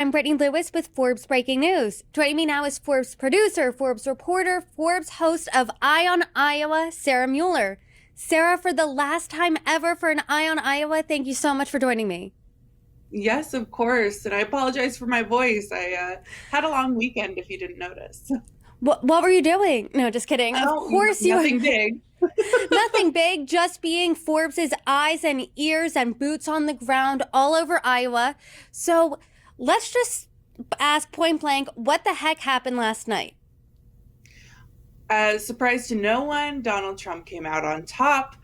I'm Brittany Lewis with Forbes Breaking News. Joining me now is Forbes producer, Forbes reporter, Forbes host of Eye on Iowa, Sarah Muller. Sarah, for the last time ever for an Eye on Iowa, thank you so much for joining me. Yes, of course. And I apologize for my voice. I had a long weekend, if you didn't notice. What were you doing? No, just kidding. Of Oh, course you were. nothing big. Nothing big, just being Forbes's eyes and ears and boots on the ground all over Iowa. So let's just ask point blank, what the heck happened last night? Surprise to no one, Donald Trump came out on top.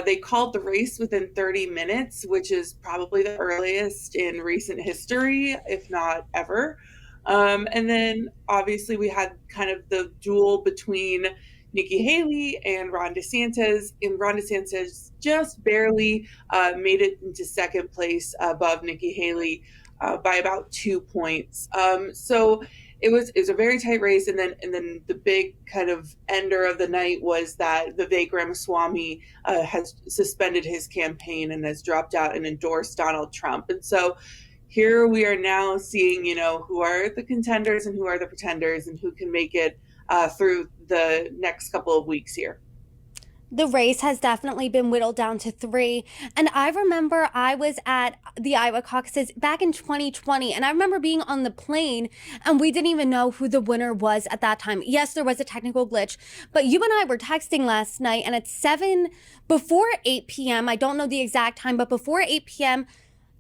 They called the race within 30 minutes, which is probably the earliest in recent history, if not ever. And then obviously we had kind of the duel between Nikki Haley and Ron DeSantis, and Ron DeSantis just barely made it into second place above Nikki Haley by about 2 points. So it was a very tight race, and then the big kind of ender of the night was that Vivek Ramaswamy has suspended his campaign and has dropped out and endorsed Donald Trump, and so here we are now seeing, who are the contenders and who are the pretenders and who can make it through the next couple of weeks here. The race has definitely been whittled down to three. And I remember I was at the Iowa caucuses back in 2020. And I remember being on the plane and we didn't even know who the winner was at that time. Yes, there was a technical glitch, but you and I were texting last night, and at before 8 p.m., I don't know the exact time, but before 8 p.m.,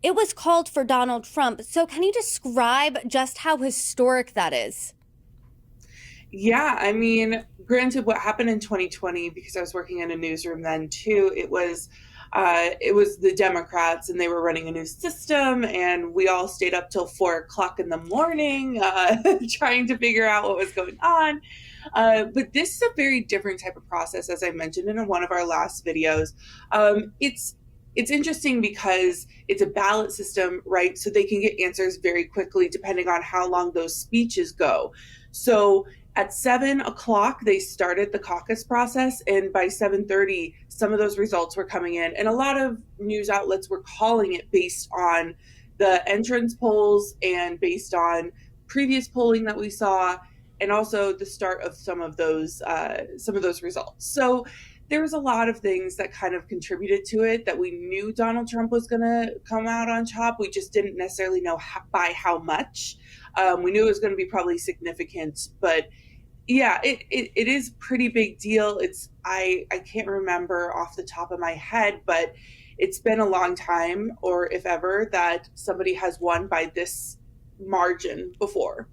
it was called for Donald Trump. So can you describe just how historic that is? Yeah, I mean, granted, what happened in 2020, because I was working in a newsroom then too, it was the Democrats, and they were running a new system, and we all stayed up till 4 o'clock in the morning trying to figure out what was going on. But this is a very different type of process, as I mentioned in one of our last videos. It's interesting because it's a ballot system, right? So they can get answers very quickly depending on how long those speeches go. So at 7 o'clock, they started the caucus process, and by 7:30, some of those results were coming in. And a lot of news outlets were calling it based on the entrance polls and based on previous polling that we saw, and also the start of some of those results. So there was a lot of things that kind of contributed to it, that we knew Donald Trump was going to come out on top. We just didn't necessarily know by how much. We knew it was going to be probably significant, but yeah, it is a pretty big deal. I can't remember off the top of my head, but it's been a long time, or if ever, that somebody has won by this margin before.